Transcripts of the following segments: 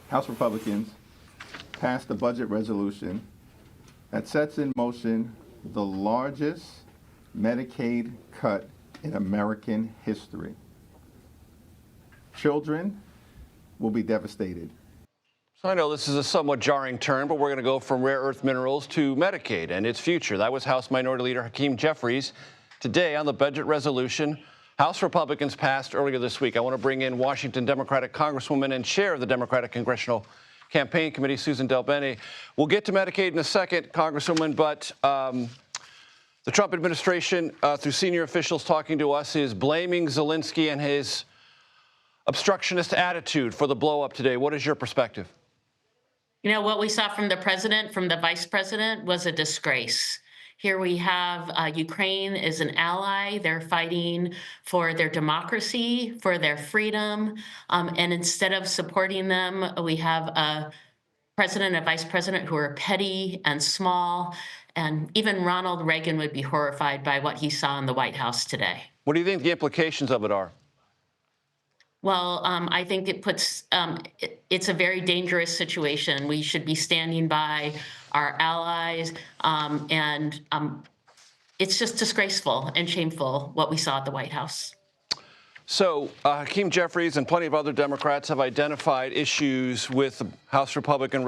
House Republicans passed a budget resolution that sets in motion the largest Medicaid cut in American history. Children will be devastated. So I know this is a somewhat jarring turn, but we're going to go from rare earth minerals to Medicaid and its future. That was House Minority Leader Hakeem Jeffries today on the budget resolution House Republicans passed earlier this week. I want to bring in Washington Democratic Congresswoman and chair of the Democratic Congressional Campaign Committee, Suzan DelBene. We'll get to Medicaid in a second, Congresswoman, but the Trump administration, through senior officials talking to us, is blaming Zelenskyy and his obstructionist attitude for the blow-up today. What is your perspective? You know, what we saw from the president, from the vice president, was a disgrace. Here we have Ukraine is an ally. They're fighting for their democracy, for their freedom. And instead of supporting them, we have a president and vice president who are petty and small. And even Ronald Reagan would be horrified by what he saw in the White House today. What do you think the implications of it are? Well, I think it puts, it's a very dangerous situation. We should be standing by our allies, and it's just disgraceful and shameful what we saw at the White House. So Hakeem Jeffries and plenty of other Democrats have identified issues with the House Republican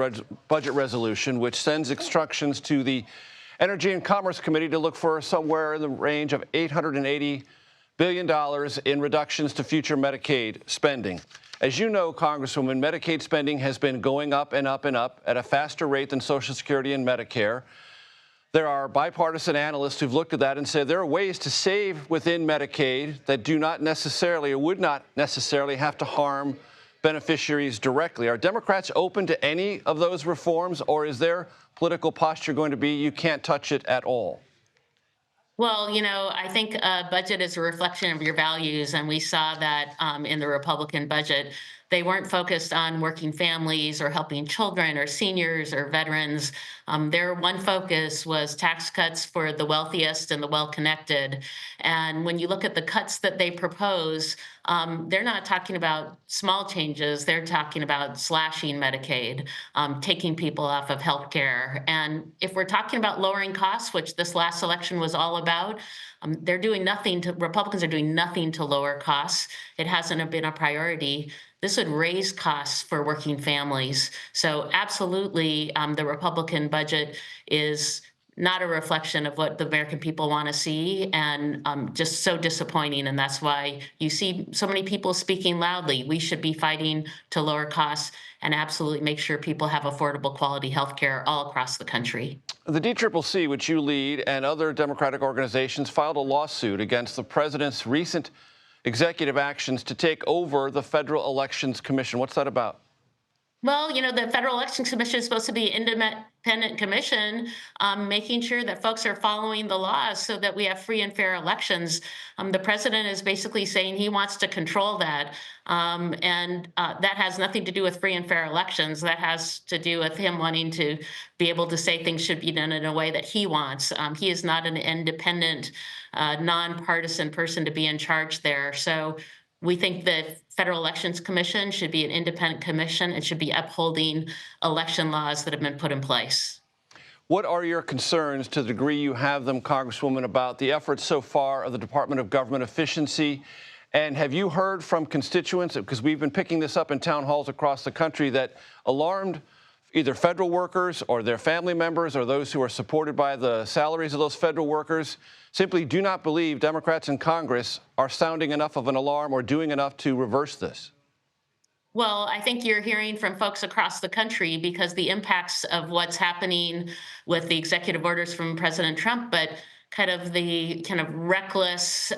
budget resolution, which sends instructions to the Energy and Commerce Committee to look for somewhere in the range of $880 billion in reductions to future Medicaid spending. As you know, Congresswoman, Medicaid spending has been going up and up and up at a faster rate than Social Security and Medicare. There are bipartisan analysts who've looked at that and said there are ways to save within Medicaid that do not necessarily or would not necessarily have to harm beneficiaries directly. Are Democrats open to any of those reforms, or is their political posture going to be you can't touch it at all? Well, you know, I think a budget is a reflection of your values, and we saw that in the Republican budget. They weren't focused on working families or helping children or seniors or veterans. Their one focus was tax cuts for the wealthiest and the well-connected. And when you look at the cuts that they propose, they're not talking about small changes. They're talking about slashing Medicaid, taking people off of health care. And if we're talking about lowering costs, which this last election was all about, they're doing nothing to, Republicans are doing nothing to lower costs. It hasn't been a priority. This would raise costs for working families. So absolutely, the Republican budget is not a reflection of what the American people want to see, and just so disappointing. And that's why you see so many people speaking loudly. We should be fighting to lower costs and absolutely make sure people have affordable quality health care all across the country. The DCCC, which you lead, and other Democratic organizations filed a lawsuit against the president's recent executive actions to take over the Federal Elections Commission. What's that about? Well, you know, the Federal Election Commission is supposed to be an independent commission, making sure that folks are following the laws so that we have free and fair elections. The president is basically saying he wants to control that. And that has nothing to do with free and fair elections. That has to do with him wanting to be able to say things should be done in a way that he wants. He is not an independent, nonpartisan person to be in charge there. So we think the Federal Elections Commission should be an independent commission and should be upholding election laws that have been put in place. What are your concerns, to the degree you have them, Congresswoman, about the efforts so far of the Department of Government Efficiency? And have you heard from constituents, because we've been picking this up in town halls across the country, that alarmed either federal workers or their family members or those who are supported by the salaries of those federal workers simply do not believe Democrats in Congress are sounding enough of an alarm or doing enough to reverse this? Well, I think you're hearing from folks across the country because the impacts of what's happening with the executive orders from President Trump, but the reckless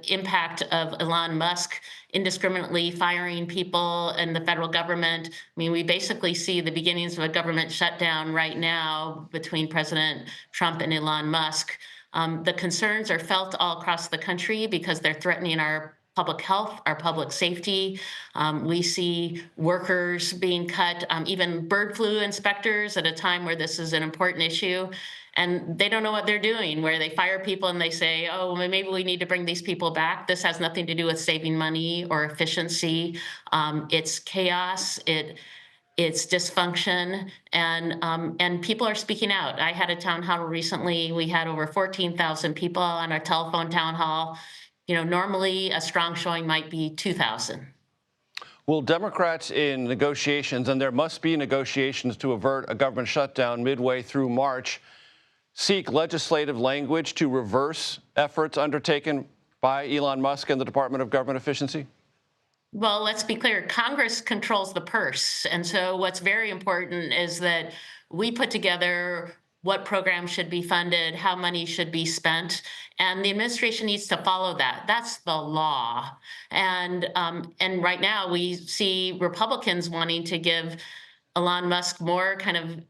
impact of Elon Musk indiscriminately firing people in the federal government. I mean, we basically see the beginnings of a government shutdown right now between President Trump and Elon Musk. The concerns are felt all across the country because they're threatening our public health, our public safety. We see workers being cut, even bird flu inspectors at a time where this is an important issue. And they don't know what they're doing, where they fire people and they say, oh, well, maybe we need to bring these people back. This has nothing to do with saving money or efficiency. It's chaos. its dysfunction, and people are speaking out. I had a town hall recently. We had over 14,000 people on our telephone town hall. Normally a strong showing might be 2,000. Will Democrats in negotiations, and there must be negotiations to avert a government shutdown midway through March, seek legislative language to reverse efforts undertaken by Elon Musk and the Department of Government Efficiency? Well, let's be clear. Congress controls the purse. And so what's very important is that we put together what programs should be funded, how money should be spent, and the administration needs to follow that. That's the law. And right now we see Republicans wanting to give Elon Musk more kind of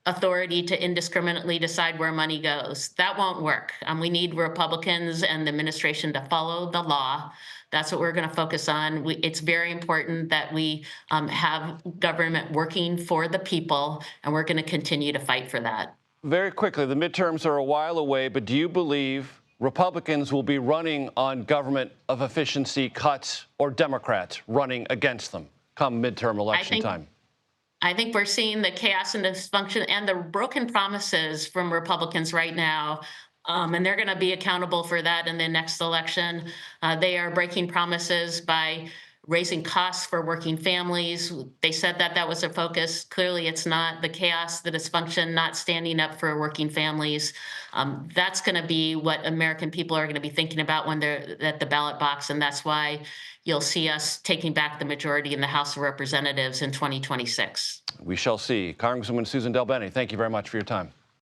authority to indiscriminately decide where money goes. That won't work. We need Republicans and the administration to follow the law. That's what we're going to focus on. It's very important that we have government working for the people, and we're going to continue to fight for that. Very quickly, the midterms are a while away, but do you believe Republicans will be running on government of efficiency cuts or Democrats running against them come midterm election time? I think we're seeing the chaos and dysfunction and the broken promises from Republicans right now. And they're going to be accountable for that in the next election. They are breaking promises by raising costs for working families. They said that that was their focus. Clearly, it's not. The chaos, the dysfunction, not standing up for working families. That's going to be what American people are going to be thinking about when they're at the ballot box. And that's why you'll see us taking back the majority in the House of Representatives in 2026. We shall see. Congresswoman Suzan DelBene, thank you very much for your time.